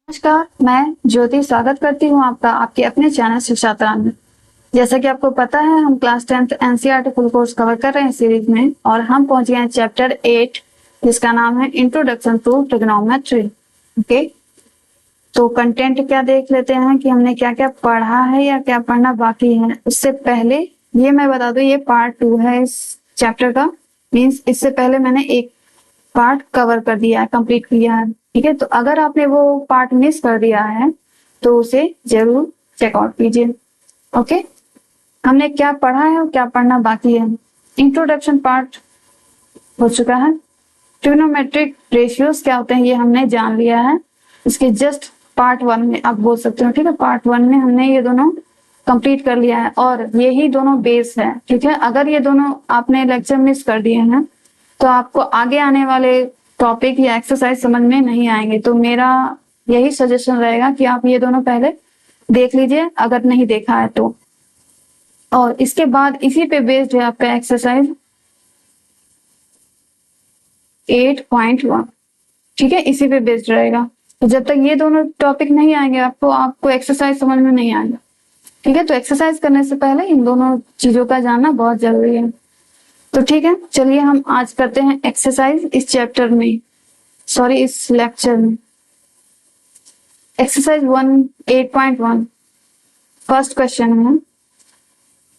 नमस्कार, मैं ज्योति स्वागत करती हूँ आपका आपके अपने चैनल शिक्षात्रा में। जैसा कि आपको पता है, हम class 10th NCERT full course cover कर रहे हैं सीरीज में, और हम पहुंच गए हैं चैप्टर 8 जिसका नाम है इंट्रोडक्शन टू ट्रिग्नोमेट्री। ओके, तो कंटेंट क्या देख लेते हैं कि हमने क्या क्या पढ़ा है या क्या पढ़ना बाकी है। उससे पहले ये मैं बता दूं, ये पार्ट 2 है इस चैप्टर का। मीन्स इससे पहले मैंने एक पार्ट कवर कर दिया है, कंप्लीट किया है। ठीक है, तो अगर आपने वो पार्ट मिस कर दिया है तो उसे जरूर चेकआउट कीजिए। ओके, हमने क्या पढ़ा है और क्या पढ़ना बाकी है। इंट्रोडक्शन पार्ट हो चुका है। ट्रिग्नोमेट्रिक रेशियोज क्या होते हैं ये हमने जान लिया है। इसके जस्ट पार्ट 1 में आप बोल सकते हो। ठीक है, पार्ट 1 में हमने ये दोनों कंप्लीट कर लिया है और यही दोनों बेस है। ठीक है, अगर ये दोनों आपने लेक्चर मिस कर दिए हैं तो आपको आगे आने वाले टॉपिक या एक्सरसाइज समझ में नहीं आएंगे। तो मेरा यही सजेशन रहेगा कि आप ये दोनों पहले देख लीजिए अगर नहीं देखा है तो, और इसके बाद इसी पे बेस्ड है आपका एक्सरसाइज 8.1। ठीक है, इसी पे बेस्ड रहेगा। तो जब तक ये दोनों टॉपिक नहीं आएंगे आपको एक्सरसाइज समझ में नहीं आएगा। ठीक है, तो एक्सरसाइज करने से पहले इन दोनों चीजों का जानना बहुत जरूरी है। तो ठीक है, चलिए हम आज करते हैं एक्सरसाइज इस चैप्टर में, सॉरी इस लेक्चर में। एक्सरसाइज 8.1 फर्स्ट क्वेश्चन है,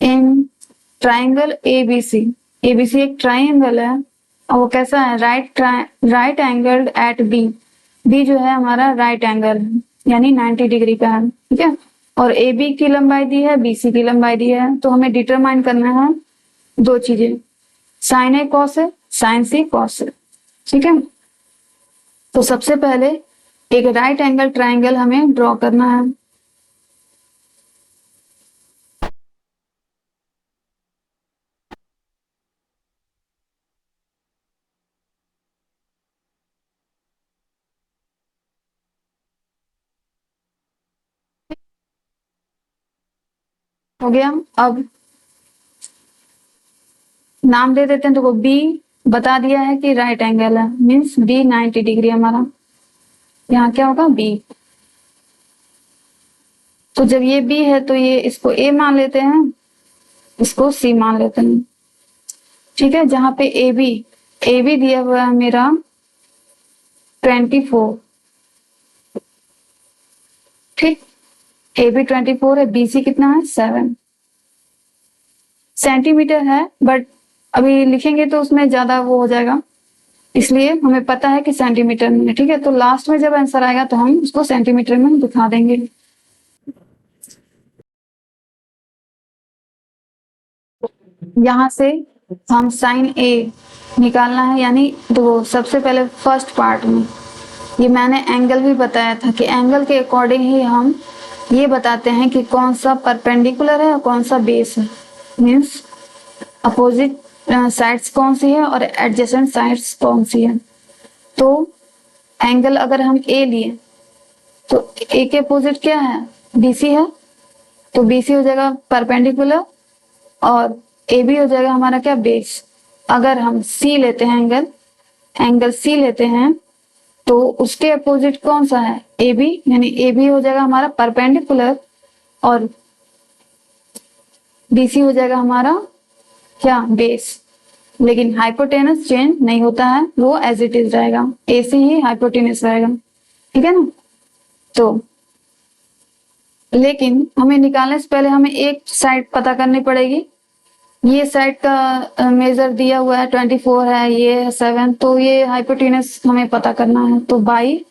इन ट्राइंगल एबीसी। एबीसी एक ट्राइंगल है और वो कैसा है, right angled at B. B जो है हमारा राइट एंगल है, यानी 90 डिग्री का है। ठीक है, और ए बी की लंबाई दी है, बीसी की लंबाई दी है। तो हमें डिटरमाइन करना है दो चीजें, साइन ए कॉस है, साइन सी कॉस है। ठीक है, तो सबसे पहले एक राइट एंगल ट्राइंगल हमें ड्रॉ करना है। हो गया, अब नाम दे देते हैं। तो वो बी बता दिया है कि राइट एंगल है, मीन्स बी 90 डिग्री हमारा। यहाँ क्या होगा, बी। तो जब ये बी है तो ये इसको ए मान लेते हैं, इसको सी मान लेते हैं। ठीक है, जहां पे ए बी दिया हुआ है मेरा 24। ठीक, ए बी 24 है, बीसी कितना है 7 सेंटीमीटर है, बट अभी लिखेंगे तो उसमें ज्यादा वो हो जाएगा, इसलिए हमें पता है कि सेंटीमीटर में है। ठीक है, तो लास्ट में जब आंसर आएगा तो हम उसको सेंटीमीटर में दिखा देंगे। यहाँ से हम साइन ए निकालना है, यानी तो सबसे पहले फर्स्ट पार्ट में ये मैंने एंगल भी बताया था कि एंगल के अकॉर्डिंग ही हम ये बताते हैं कि कौन सा परपेंडिकुलर है और कौन सा बेस है। मीन्स अपोजिट साइड्स कौन सी है और एडजेसेंट साइड्स कौन सी है। तो एंगल अगर हम ए लिए तो ए के अपोजिट क्या है, बीसी है। तो बीसी हो जाएगा परपेंडिकुलर और ए बी हो जाएगा हमारा क्या, बेस। अगर हम सी लेते हैं, एंगल सी लेते हैं तो उसके अपोजिट कौन सा है, ए बी, यानी ए बी हो जाएगा हमारा परपेंडिकुलर और बीसी हो जाएगा हमारा क्या, बेस। लेकिन हाइपोटेनस चेंज नहीं होता है, वो एज इट इज रहेगा, ए सी ही हाइपोटेनस रहेगा। ठीक है ना। तो लेकिन हमें निकालने से पहले हमें एक साइड पता करनी पड़ेगी। ये साइड का मेजर दिया हुआ है 24 है, ये है 7, तो ये हाइपोटेनस हमें पता करना है। तो बाई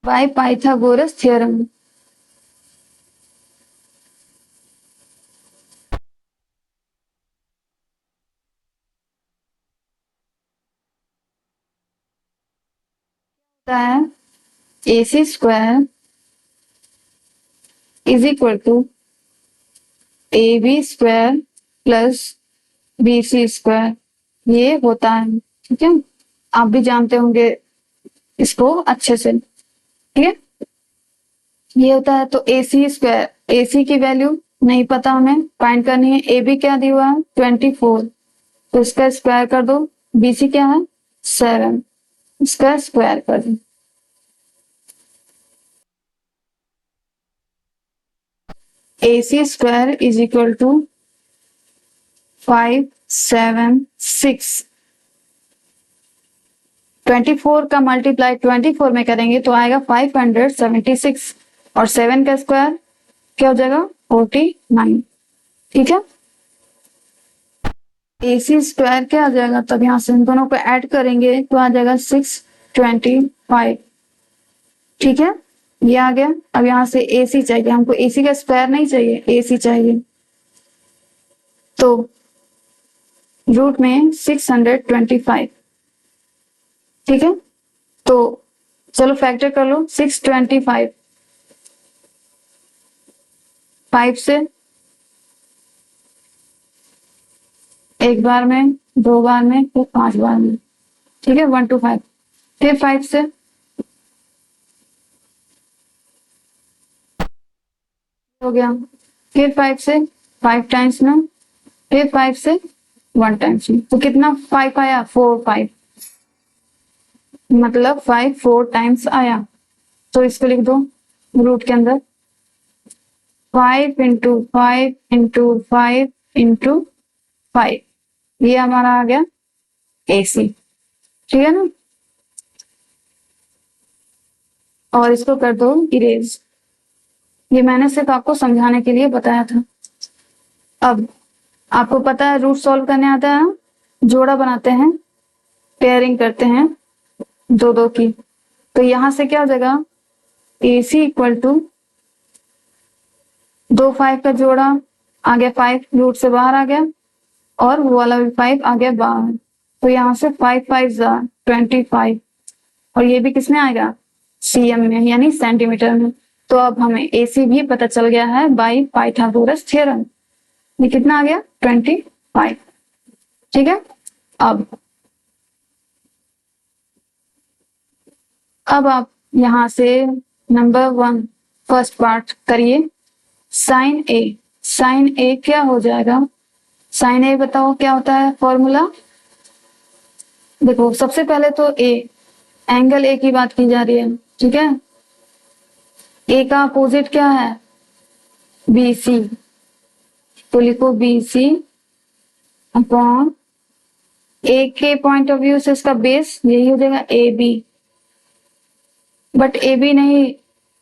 पाइथागोरस थ्योरम। होता है AC square is equal to AB square plus BC square, ये होता है। ठीक है, आप भी जानते होंगे इसको अच्छे से। ठीक है, ये होता है। तो AC स्क्वायर, AC की वैल्यू नहीं पता, हमें फाइंड करनी है। ए बी क्या दिया हुआ है 24, तो इसका स्क्वायर कर दो। बी सी क्या है 7, इसका स्क्वायर कर दो। ए सी स्क्वायर इज इक्वल टू 576। 24 का मल्टीप्लाई 24 में करेंगे तो आएगा 576, और 7 का स्क्वायर क्या हो जाएगा 49। ठीक है, ए सी स्क्वायर क्या आ जाएगा, तब यहाँ से इन दोनों को ऐड करेंगे तो आ जाएगा 625। ठीक है, ये आ गया। अब यहाँ से ए सी चाहिए हमको, ए सी का स्क्वायर नहीं चाहिए, ए सी चाहिए। तो रूट में 625। ठीक है, तो चलो फैक्टर कर लो। 625 5 से, एक बार में, 2 बार में, फिर 5 बार में। ठीक है, 1 to 5, फिर 5 से, हो गया। फिर 5 से 5 टाइम्स में, फिर 5 से 1 टाइम्स में। तो कितना 5 आया 4 5, मतलब 5 4 टाइम्स आया। तो इसको लिख दो रूट के अंदर 5 इंटू 5 इंटू 5 इंटू 5, ये हमारा आ गया AC। ठीक है ना, और इसको कर दो इरेज। ये मैंने सिर्फ आपको समझाने के लिए बताया था। अब आपको पता है रूट सॉल्व करने आता है, जोड़ा बनाते हैं, पेयरिंग करते हैं दो दो की। तो यहां से क्या हो जाएगा AC इक्वल टू 2 5 का जोड़ा आ गया, 5 रूट से बाहर आ गया, और वो वाला भी 5 आ गया बाहर। तो यहाँ से 5 5 25, और ये भी किसमें आएगा CM में, यानी सेंटीमीटर में। तो अब हमें AC भी पता चल गया है बाई पाइथागोरस थ्योरम। ये कितना आ गया 25। ठीक है, अब आप यहां से नंबर 1 फर्स्ट पार्ट करिए। साइन ए क्या हो जाएगा, साइन ए बताओ क्या होता है फॉर्मूला। देखो सबसे पहले तो एंगल ए की बात की जा रही है। ठीक है, ए का अपोजिट क्या है BC, तो लिखो BC अपॉन ए के पॉइंट ऑफ व्यू से इसका बेस यही हो जाएगा AB। बट AB नहीं,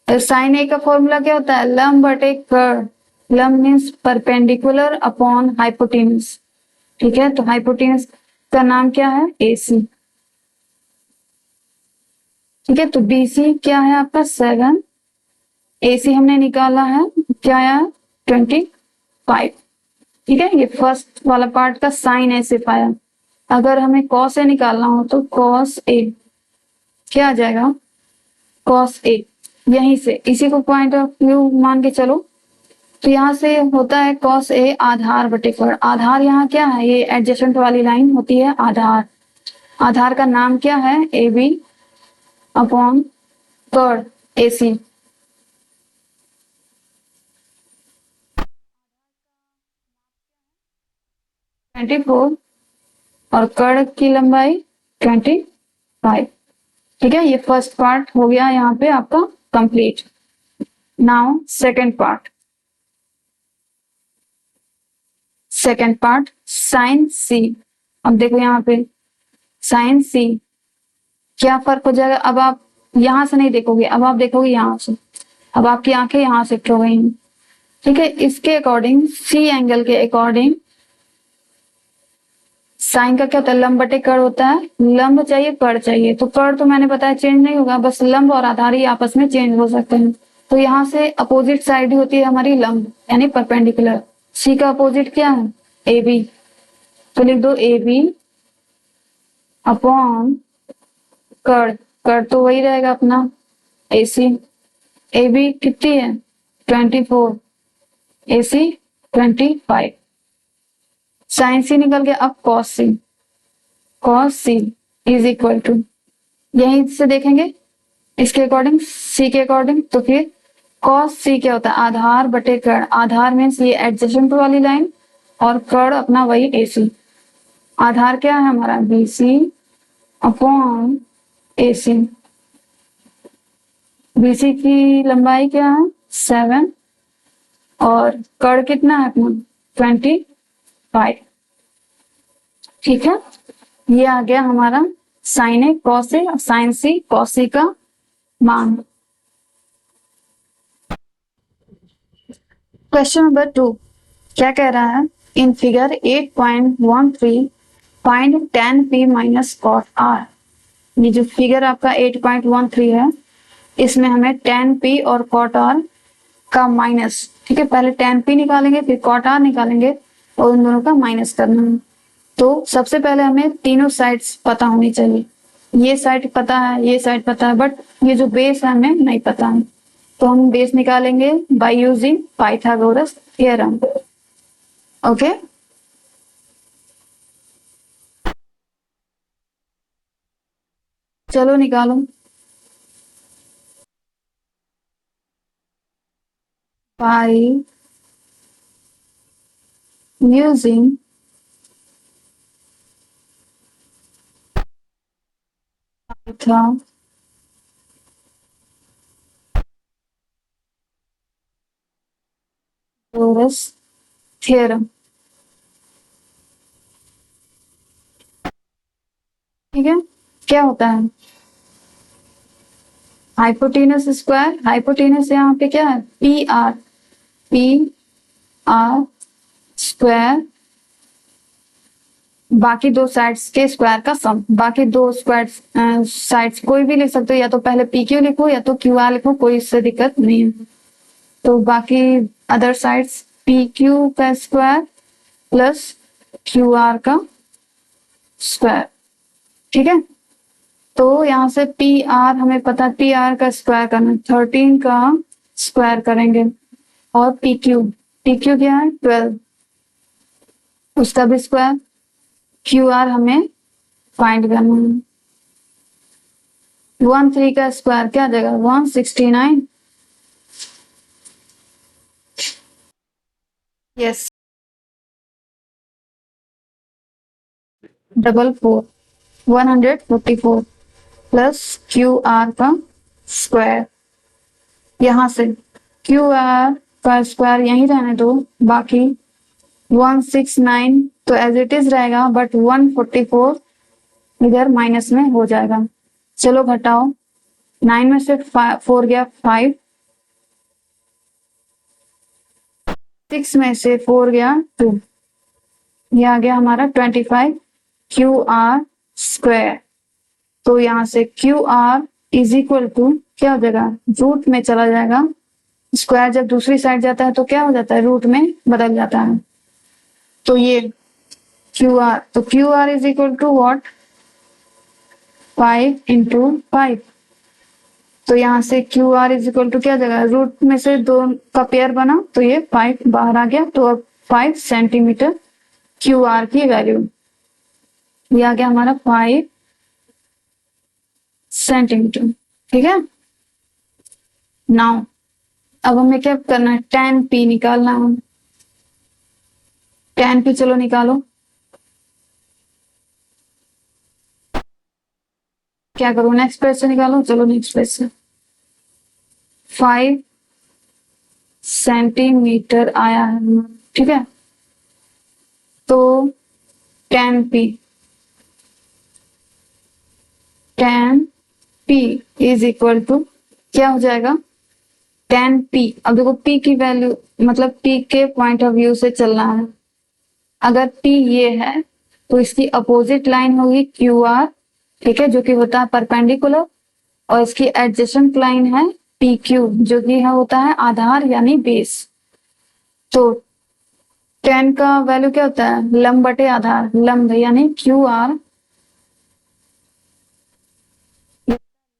साइन ए का फॉर्मूला क्या होता है लंब बटे कर्व। लंब मीन्स परपेंडिकुलर अपॉन हाइपोटेन्यूज। ठीक है, तो हाइपोटेन्यूज का नाम क्या है AC। ठीक है, तो BC क्या है आपका 7, AC हमने निकाला है क्या आया 25। ठीक है, ये फर्स्ट वाला पार्ट का साइन ए से पाया। अगर हमें कॉस ए निकालना हो तो कॉस ए क्या आ जाएगा कॉस ए, यहीं से इसी को पॉइंट ऑफ व्यू मान के चलो। तो यहाँ से होता है कॉस ए आधार बटे कर्ड। आधार यहाँ क्या है, ये एडजेसेंट वाली लाइन होती है आधार। आधार का नाम क्या है AB अपॉन कर्ड AC। 24 और कर्ड की लंबाई 25। ठीक है, ये फर्स्ट पार्ट हो गया यहाँ पे आपका complete. Now second part sine C। अब देखो यहाँ पे साइन C क्या फर्क हो जाएगा। अब आप यहां से नहीं देखोगे, अब आप देखोगे यहां से। अब आपकी आंखें यहां शिफ्ट हो गई हैं। ठीक है, इसके अकॉर्डिंग C एंगल के अकॉर्डिंग साइन का क्या होता है लंब बटे कर्ण होता है। लंब चाहिए कर्ण चाहिए, तो कर्ण तो मैंने बताया चेंज नहीं होगा, बस लंब और आधार ही आपस में चेंज हो सकते हैं। तो यहाँ से अपोजिट साइड ही होती है हमारी लंब यानी परपेंडिकुलर। C का अपोजिट क्या है AB, तो लिख दो AB अपॉन कर्ण। कर्ण तो वही रहेगा अपना AC। AB कितनी है 24, AC 25। साइन C निकल गया। अब cos C is equal to, यहीं से देखेंगे इसके अकॉर्डिंग C के अकॉर्डिंग, तो फिर कॉस सी क्या होता है, आधार बटे कर्ण। आधार मीन्स ये एडजेसेंट वाली लाइन और कर्ण अपना वही एसी। आधार क्या है हमारा, बीसी अपॉन एसी। बीसी की लंबाई क्या है 7 और कर्ण कितना है अपना 25। ठीक है, ये आ गया हमारा साइन ए कॉस ए और साइन सी कॉस सी का मान। क्वेश्चन नंबर 2 क्या कह रहा है, in figure 8.13 find tan p minus cot r। ये जो फिगर आपका 8.13 है इसमें हमें tan p और cot r का माइनस, ठीक है, पहले tan p निकालेंगे फिर cot r निकालेंगे और उन दोनों का माइनस करना है। तो सबसे पहले हमें तीनों साइड्स पता होनी चाहिए। ये साइड पता है, ये साइड पता है, बट ये जो बेस है हमें नहीं पता है। तो हम बेस निकालेंगे by using Pythagoras theorem. Okay, चलो निकालो। By using Pythagoras theorem. ठीक है, क्या होता है हाइपोटेनस स्क्वायर, हाइपोटेनस यहाँ पे क्या है पी आर स्क्वायर, बाकी दो साइड्स के स्क्वायर का सम। बाकी दो स्क्वायर साइड्स कोई भी लिख सकते हो, या तो पहले पी क्यू लिखो या तो क्यू आर लिखो, कोई इससे दिक्कत नहीं है। तो बाकी अदर साइड्स पी क्यू का स्क्वायर प्लस क्यू आर का स्क्वायर। ठीक है, तो यहाँ से पी आर हमें पता है, पी आर का स्क्वायर करना 13 का स्क्वायर करेंगे और पी क्यू क्या है 12 उसका भी स्क्वायर। क्यू आर हमें फाइंड करना है। 13 का स्क्वायर क्या आ जाएगा 169। यस, 144 प्लस क्यू आर का स्क्वायर। यहां से क्यू आर का स्क्वायर यहीं रहने दो, बाकी 169 तो एज इट इज रहेगा, बट 144 इधर माइनस में हो जाएगा। चलो घटाओ, 9 में से 4 गया 5, 6 में से 4 गया 2, ये आ गया हमारा 25 क्यू आर स्क्वायर। तो यहाँ से Q R is equal to क्या हो जाएगा, रूट में चला जाएगा। स्क्वायर जब दूसरी साइड जाता है तो क्या हो जाता है, रूट में बदल जाता है। तो ये क्यू आर, तो Q R is equal to what 5 into 5। तो यहाँ से Q R is equal to क्या जगह, रूट में से दो का पेयर बना तो ये 5 बाहर आ गया, तो अब 5 सेंटीमीटर क्यू आर की वैल्यू, ये आ गया हमारा 5 सेंटीमीटर। ठीक है, नाउ अब हमें क्या करना है, tan p निकालना है। tan p चलो निकालो, क्या करो नेक्स्ट पेज से निकालो, चलो नेक्स्ट पेज से। 5 सेंटीमीटर आया है, ठीक है। तो tan p is equal to क्या हो जाएगा, tan p। अब देखो p की वैल्यू मतलब p के पॉइंट ऑफ व्यू से चलना है। अगर p ये है तो इसकी अपोजिट लाइन होगी क्यू आर, ठीक है, जो कि होता है परपेंडिकुलर, और इसकी एडजेसेंट लाइन है पी क्यू, जो कि होता है आधार यानी बेस। तो tan का वैल्यू क्या होता है, लंब बटे आधार, लंब यानी क्यू आर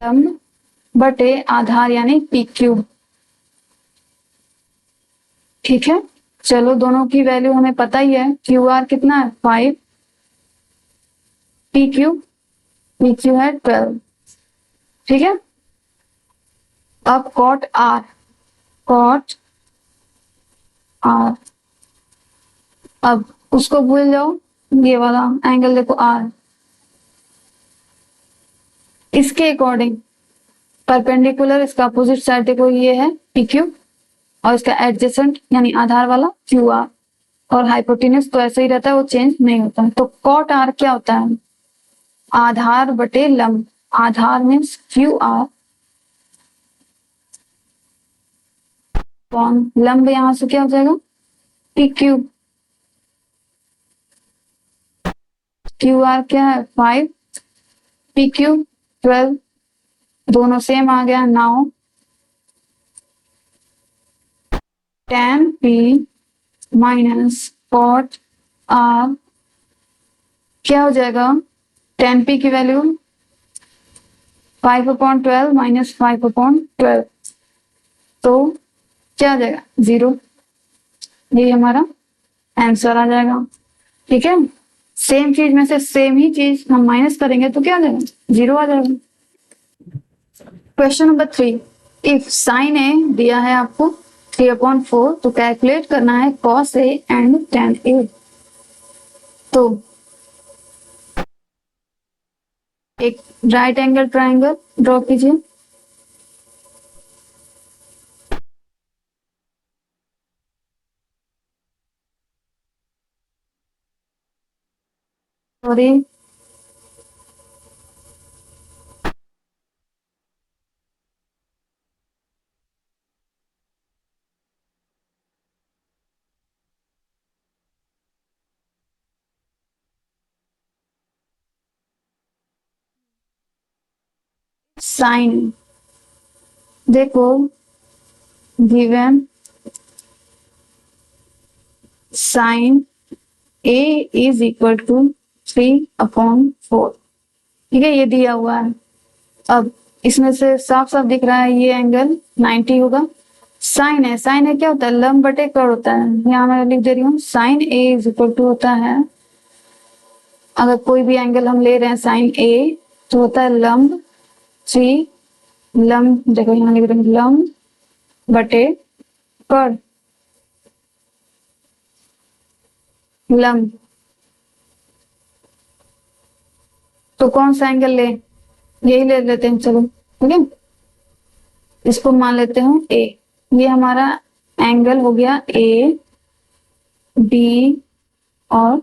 लंब बटे आधार यानी पी क्यू। ठीक है, चलो दोनों की वैल्यू हमें पता ही है, क्यू आर कितना है 5, पी क्यू है 12। ठीक है, अब कॉट आर, कॉट आर। अब उसको भूल जाओ, ये वाला एंगल देखो आर, इसके अकॉर्डिंग परपेंडिकुलर इसका अपोजिट साइड देखो ये है पी क्यू, और इसका एडजेसेंट यानी आधार वाला क्यू आर, और हाइपोटेन्यूज तो ऐसे ही रहता है, वो चेंज नहीं होता है। तो कॉट आर क्या होता है? आधार बटे लंब। आधार मीन्स क्यू आर, लंब यहां से क्या हो जाएगा? P Q. क्यू आर क्या है? 5, पी क्यू 12, दोनों सेम आ गया। Now tan p minus cot R क्या हो जाएगा? tan p की वैल्यू 5/12 माइनस 5/12, तो क्या आ जाएगा? 0। ये हमारा आंसर आ जाएगा। ठीक है, सेम चीज में से सेम ही चीज हम माइनस करेंगे तो क्या आ जाएगा? 0 आ जाएगा। क्वेश्चन नंबर 3, इफ साइन ए दिया है आपको 3/4, तो कैलकुलेट करना है cos a and tan a। तो एक राइट एंगल ट्राइंगल ड्रॉ कीजिए। सॉरी, साइन देखो, given sine a is equal to 3/4। ठीक है, ये दिया हुआ है। अब इसमें से साफ साफ दिख रहा है ये एंगल 90 होगा। साइन है, साइन है क्या होता है? लंब बटे कर्ण होता है। यहाँ मैं लिख दे रही हूँ, sine a is equal to होता है, अगर कोई भी एंगल हम ले रहे हैं साइन a, तो होता है लंब 3, लंब देखो यहाँ लिख रहे हैं लंब बटे कर्ण। लंब तो कौन सा एंगल ले? यही ले लेते हैं, चलो ठीक है, इसको मान लेते हैं a। ये हमारा एंगल हो गया a, b और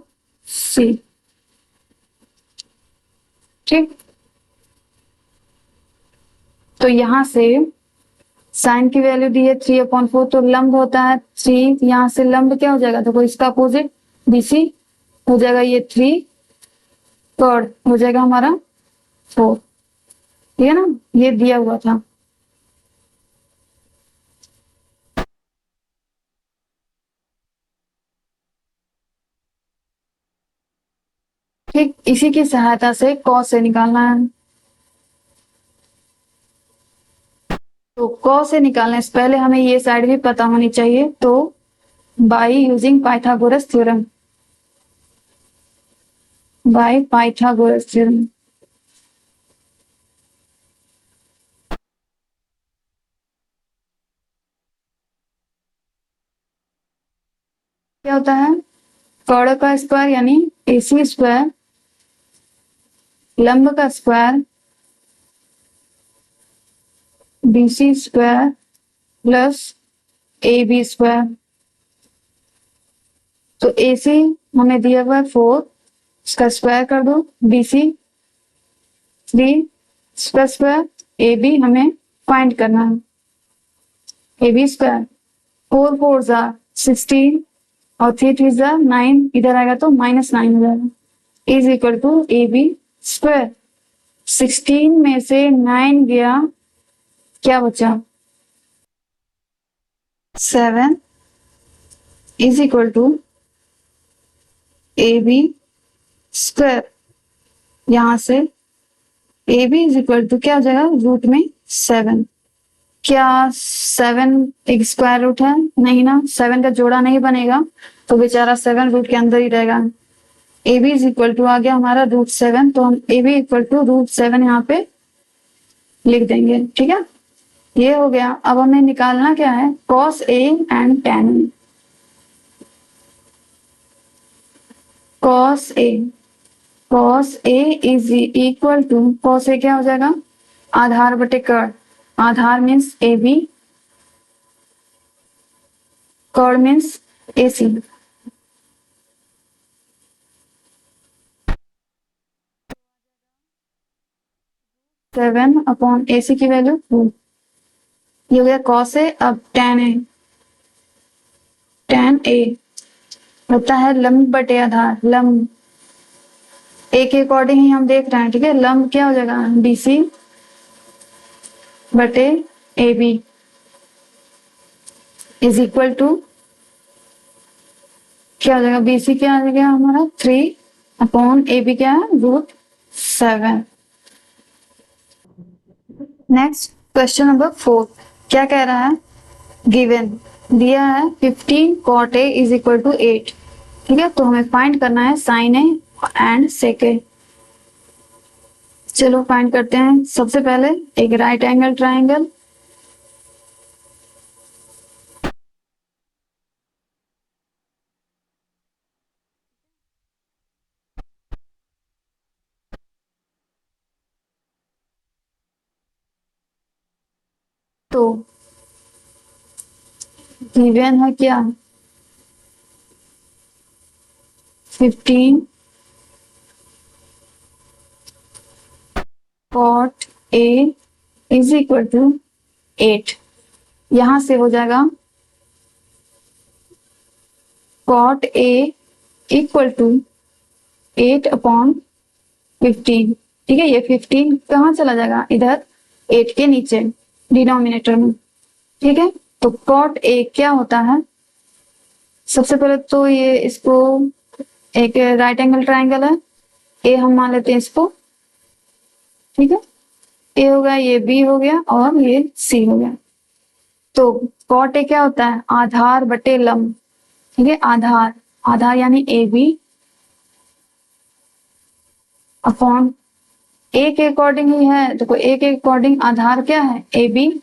c। ठीक, तो यहां से साइन की वैल्यू दी है 3/4, तो लंब होता है 3, यहां से लंब क्या हो जाएगा? देखो इसका अपोजिट BC हो जाएगा ये 3, कर्ण हो जाएगा हमारा 4। ठीक है ना, ये दिया हुआ था। ठीक, इसी की सहायता से कॉस से निकालना है। तो कॉस से निकालने से पहले हमें ये साइड भी पता होनी चाहिए, तो by using Pythagoras theorem, by Pythagoras theorem. क्या होता है? कर्ण का स्क्वायर यानी AC स्क्वायर, लंब का square BC square plus AB square. तो AC हमें दिया हुआ है 4, इसका स्क्वायर कर दो, BC 3, इसका स्क्वायर, AB हमें फाइंड करना है। AB स्क्वायर 4 4 जा 16 और 3 3 जा 9, इधर आएगा तो -9 हो जाएगा, is equal to AB square. 16 में से 9 गया, क्या बचा? 7 is equal to AB square. यहां से AB इज इक्वल टू क्या हो जाएगा? रूट में 7। क्या 7 एक स्क्वायर रूट है? नहीं ना, 7 का जोड़ा नहीं बनेगा, तो बेचारा 7 रूट के अंदर ही रहेगा। AB इज इक्वल टू आ गया हमारा √7, तो हम AB इक्वल टू √7 यहाँ पे लिख देंगे। ठीक है, ये हो गया। अब हमें निकालना क्या है, cos A and tan A। cos A is equal to, cos A क्या हो जाएगा, आधार बटे कर्ण। आधार मीन्स AB, कर्ण मीन्स AC। 7/AC की वैल्यू 2। ये हो गया cos A। अब tan A होता है लंब बटे आधार। लंब A के अकॉर्डिंग ही हम देख रहे हैं, ठीक है। लंब क्या हो जाएगा, BC बटे AB इज इक्वल टू क्या हो जाएगा, BC क्या आ जाएगा हमारा 3/AB क्या है, √7। नेक्स्ट क्वेश्चन नंबर 4 क्या कह रहा है, गिवन दिया है 15 cot A is equal to 8, ठीक है। तो हमें फाइंड करना है sin A and sec A। चलो फाइंड करते हैं। सबसे पहले एक राइट एंगल ट्राइंगल, तो गिवन है क्या, 15 cot A is equal to 8। यहां से हो जाएगा cot A इक्वल टू 8/15, ठीक है। ये 15 कहाँ चला जाएगा, इधर 8 के नीचे डिनोमिनेटर में, ठीक है। तो cot A क्या होता है, सबसे पहले तो ये इसको एक राइट एंगल ट्राइंगल है, ए हम मान लेते हैं इसको, ठीक है। ए हो गया, ये बी हो गया और ये सी हो गया। तो cot A क्या होता है, आधार बटे लंब, ठीक है। आधार यानी ए बी अपॉन ए के अकॉर्डिंग ही है। देखो ए के अकॉर्डिंग आधार क्या है, ए बी,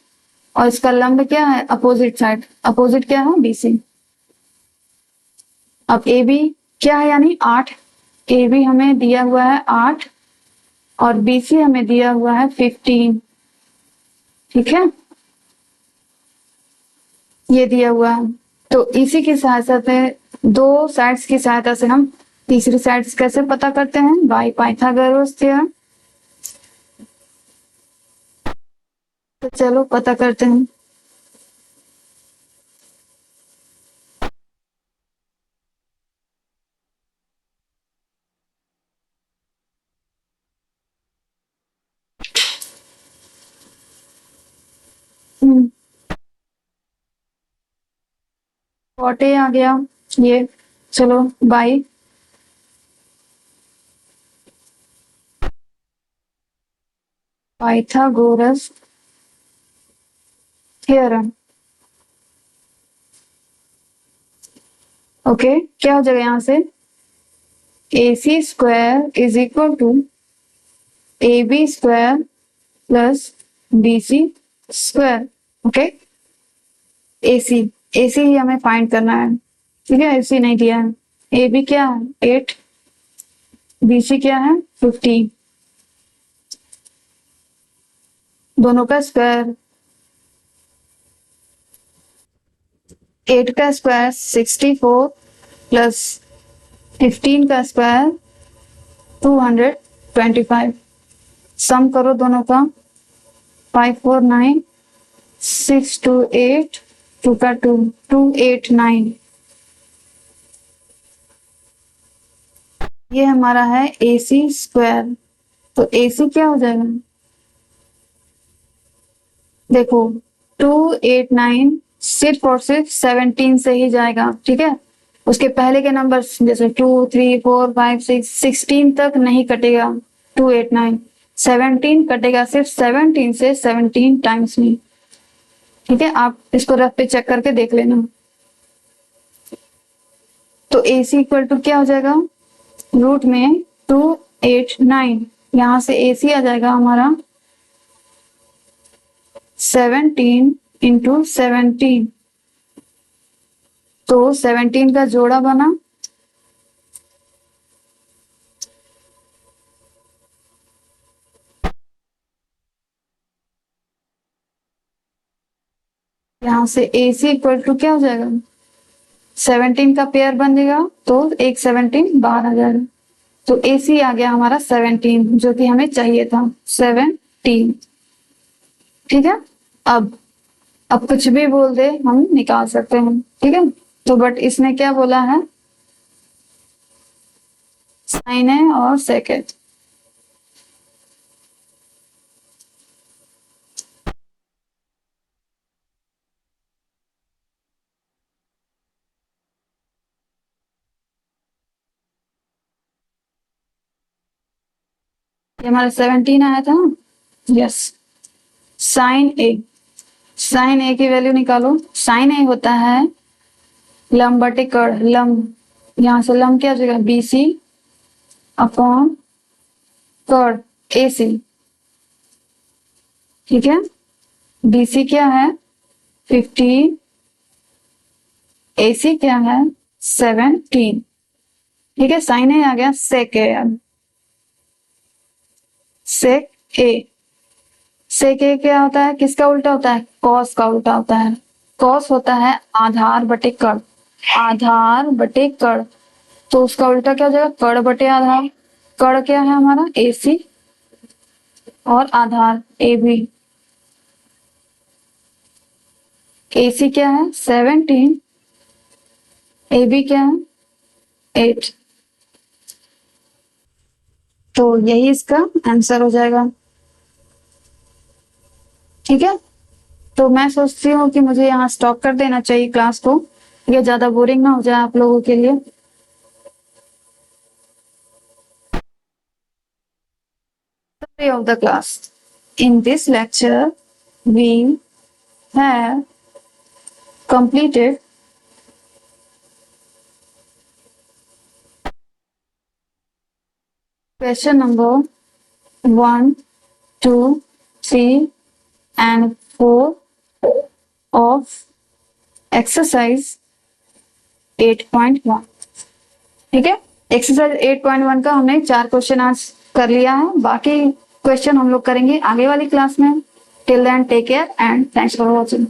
और इसका लंब क्या है, अपोजिट साइड, अपोजिट क्या है, BC। अब ए बी क्या है, यानी 8। ए बी हमें दिया हुआ है 8 और BC हमें दिया हुआ है 15, ठीक है। ये दिया हुआ है, तो इसी की सहायता से, दो साइड्स की सहायता से हम तीसरी साइड्स कैसे पता करते हैं, बाय पाइथागोरस थ्योरम। तो चलो पता करते हैं। cot A आ गया ये, चलो बाय पाइथागोरस थ्योरम। ओके, क्या हो जाएगा यहाँ से, AC square is equal to AB square plus BC square. Okay, AC ही हमें फाइंड करना है, ठीक है। AC नहीं दिया है। AB क्या है 8, BC क्या है 15, दोनों का स्क्वायर, 8 का स्क्वायर 64 प्लस 15 का स्क्वायर 225। सम करो दोनों का, 5 4 9 6 2 8 2 का 2 289। ये हमारा है AC स्क्वायर। तो AC क्या हो जाएगा, देखो 289 सिर्फ और सिर्फ 17 से ही जाएगा, ठीक है। उसके पहले के नंबर जैसे 2 3 4 5 6 16 तक नहीं कटेगा। 289 17 कटेगा, सिर्फ 17 से 17 टाइम्स में, ठीक है। आप इसको रफ पे चेक करके देख लेना। तो AC इक्वल टू क्या हो जाएगा, रूट में 289, यहां से AC आ जाएगा हमारा 17 इंटू 17, तो 17 का जोड़ा बना, यहां से AC इक्वल टू क्या हो जाएगा, 17 का पेयर बनेगा तो एक 17 बाहर आ जाएगा, तो AC आ गया हमारा 17 जो कि हमें चाहिए था 17। ठीक है, अब कुछ भी बोल दे हम निकाल सकते हैं। ठीक है, तो बट इसने क्या बोला है, साइन है और सेकेंड। ये हमारा 17 आया था। यस, साइन ए, साइन ए की वैल्यू निकालो। साइन ए होता है लंब बटे कड़, लंब, यहां से लंब क्या हो जाएगा, BC अपॉन कड़ AC। ठीक है, BC क्या है 50, AC क्या है 17। ठीक है, साइन ए आ गया, सेक ए, सेक ए, सेक ए क्या होता है, किसका उल्टा होता है, कॉस का उल्टा होता है। कॉस होता है आधार बटे कड़, आधार बटे कड़, तो उसका उल्टा क्या हो जाएगा, कड़ बटे आधार। कड़ क्या है हमारा AC और आधार AB। AC क्या है 17, AB क्या है 8, तो यही इसका आंसर हो जाएगा। ठीक है, तो मैं सोचती हूँ कि मुझे यहाँ स्टॉप कर देना चाहिए क्लास को, ये ज्यादा बोरिंग ना हो जाए आप लोगों के लिए। Summary of the class. In this lecture, we have completed question number 1, 2, 3 and 4 of exercise 8.1। ठीक है, एक्सरसाइज 8.1 का हमने 4 क्वेश्चन आज कर लिया है, बाकी क्वेश्चन हम लोग करेंगे आगे वाली क्लास में। Till then take care and thanks for watching.